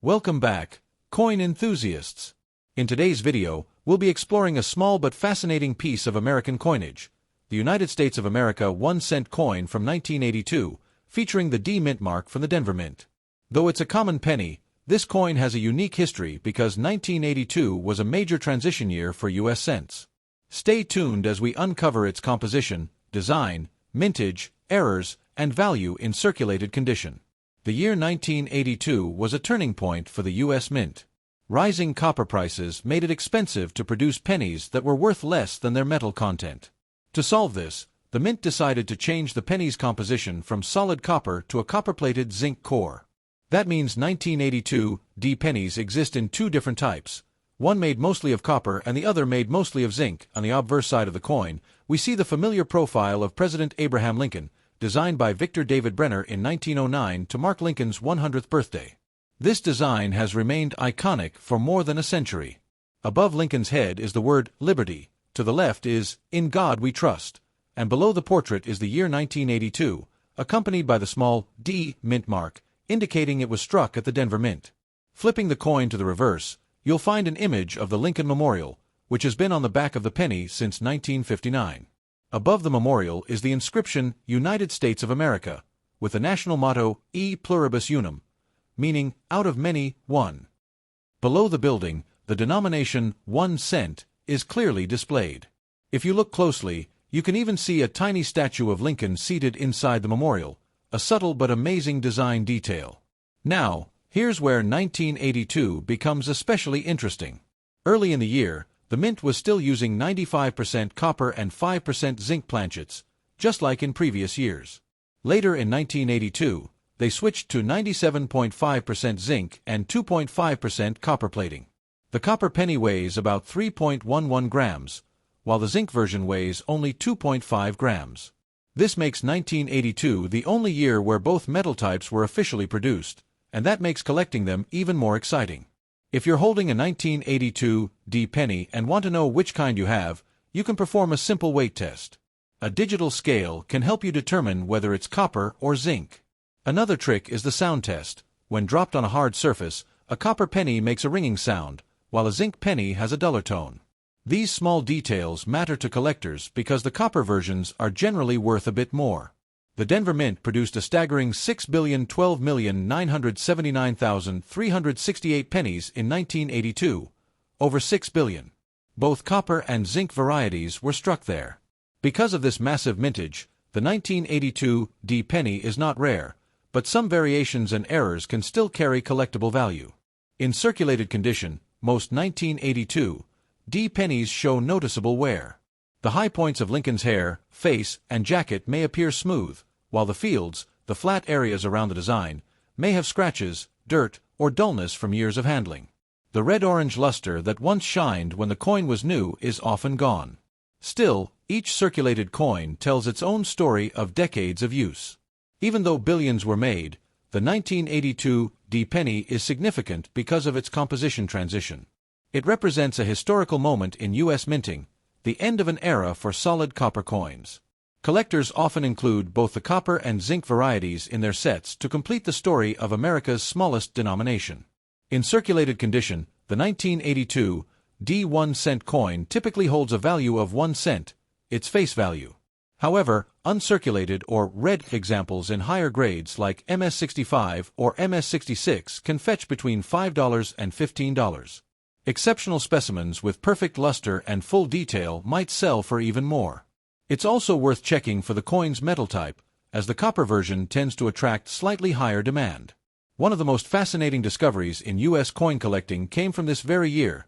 Welcome back, coin enthusiasts. In today's video, we'll be exploring a small but fascinating piece of American coinage, the United States of America 1-cent coin from 1982, featuring the D mint mark from the Denver Mint. Though it's a common penny, this coin has a unique history because 1982 was a major transition year for U.S. cents. Stay tuned as we uncover its composition, design, mintage, errors, and value in circulated condition. The year 1982 was a turning point for the U.S. Mint. Rising copper prices made it expensive to produce pennies that were worth less than their metal content. To solve this, the Mint decided to change the penny's composition from solid copper to a copper-plated zinc core. That means 1982 D pennies exist in two different types, one made mostly of copper and the other made mostly of zinc. On the obverse side of the coin, we see the familiar profile of President Abraham Lincoln, designed by Victor David Brenner in 1909 to mark Lincoln's 100th birthday. This design has remained iconic for more than a century. Above Lincoln's head is the word Liberty, to the left is In God We Trust, and below the portrait is the year 1982, accompanied by the small D mint mark, indicating it was struck at the Denver Mint. Flipping the coin to the reverse, you'll find an image of the Lincoln Memorial, which has been on the back of the penny since 1959. Above the memorial is the inscription United States of America, with the national motto E pluribus unum, meaning out of many, one. Below the building, the denomination 1 cent is clearly displayed. If you look closely, you can even see a tiny statue of Lincoln seated inside the memorial, a subtle but amazing design detail. Now, here's where 1982 becomes especially interesting. Early in the year, the Mint was still using 95% copper and 5% zinc planchets, just like in previous years. Later in 1982, they switched to 97.5% zinc and 2.5% copper plating. The copper penny weighs about 3.11 grams, while the zinc version weighs only 2.5 grams. This makes 1982 the only year where both metal types were officially produced, and that makes collecting them even more exciting. If you're holding a 1982 D penny and want to know which kind you have, you can perform a simple weight test. A digital scale can help you determine whether it's copper or zinc. Another trick is the sound test. When dropped on a hard surface, a copper penny makes a ringing sound, while a zinc penny has a duller tone. These small details matter to collectors because the copper versions are generally worth a bit more. The Denver Mint produced a staggering 6,012,979,368 pennies in 1982, over 6 billion. Both copper and zinc varieties were struck there. Because of this massive mintage, the 1982 D penny is not rare, but some variations and errors can still carry collectible value. In circulated condition, most 1982 D pennies show noticeable wear. The high points of Lincoln's hair, face, and jacket may appear smooth, while the fields, the flat areas around the design, may have scratches, dirt, or dullness from years of handling. The red-orange luster that once shined when the coin was new is often gone. Still, each circulated coin tells its own story of decades of use. Even though billions were made, the 1982 D penny is significant because of its composition transition. It represents a historical moment in U.S. minting, the end of an era for solid copper coins. Collectors often include both the copper and zinc varieties in their sets to complete the story of America's smallest denomination. In circulated condition, the 1982 D 1-cent coin typically holds a value of 1 cent, its face value. However, uncirculated or red examples in higher grades like MS65 or MS66 can fetch between $5 and $15. Exceptional specimens with perfect luster and full detail might sell for even more. It's also worth checking for the coin's metal type, as the copper version tends to attract slightly higher demand. One of the most fascinating discoveries in U.S. coin collecting came from this very year,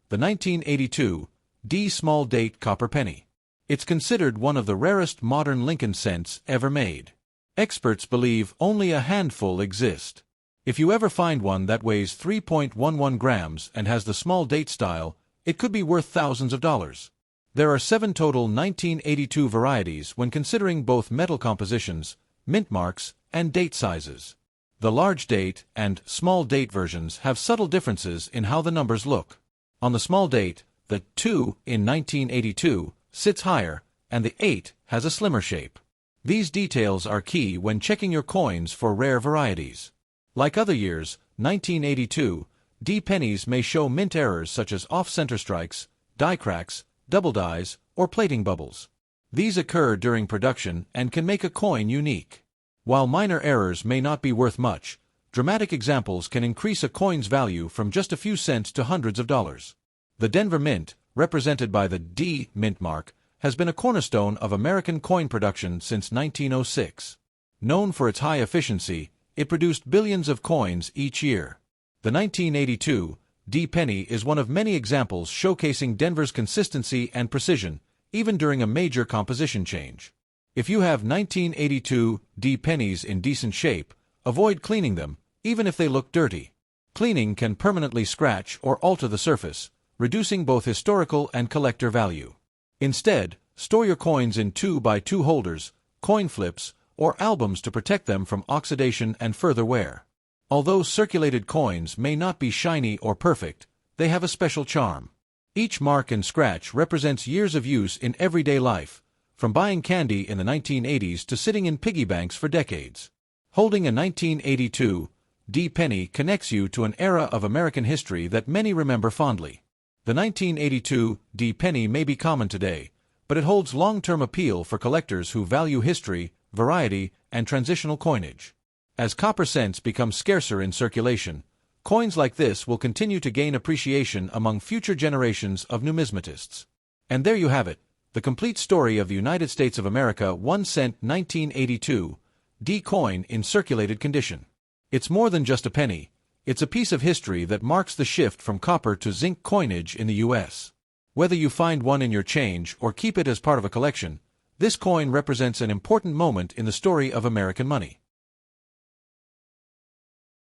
the 1982 D small date copper penny. It's considered one of the rarest modern Lincoln cents ever made. Experts believe only a handful exist. If you ever find one that weighs 3.11 grams and has the small date style, it could be worth thousands of dollars. There are 7 total 1982 varieties when considering both metal compositions, mint marks, and date sizes. The large date and small date versions have subtle differences in how the numbers look. On the small date, the 2 in 1982 sits higher, and the 8 has a slimmer shape. These details are key when checking your coins for rare varieties. Like other years, 1982, D pennies may show mint errors such as off-center strikes, die cracks, double dies, or plating bubbles. These occur during production and can make a coin unique. While minor errors may not be worth much, dramatic examples can increase a coin's value from just a few cents to hundreds of dollars. The Denver Mint, represented by the D mint mark, has been a cornerstone of American coin production since 1906. Known for its high efficiency, it produced billions of coins each year. The 1982 D penny is one of many examples showcasing Denver's consistency and precision, even during a major composition change. If you have 1982 D pennies in decent shape, avoid cleaning them, even if they look dirty. Cleaning can permanently scratch or alter the surface, reducing both historical and collector value. Instead, store your coins in 2x2 holders, coin flips, or albums to protect them from oxidation and further wear. Although circulated coins may not be shiny or perfect, they have a special charm. Each mark and scratch represents years of use in everyday life, from buying candy in the 1980s to sitting in piggy banks for decades. Holding a 1982 D penny connects you to an era of American history that many remember fondly. The 1982 D penny may be common today, but it holds long-term appeal for collectors who value history, variety, and transitional coinage. As copper cents become scarcer in circulation, coins like this will continue to gain appreciation among future generations of numismatists. And there you have it, the complete story of the United States of America 1 cent 1982 D coin in circulated condition. It's more than just a penny. It's a piece of history that marks the shift from copper to zinc coinage in the U.S. Whether you find one in your change or keep it as part of a collection, this coin represents an important moment in the story of American money.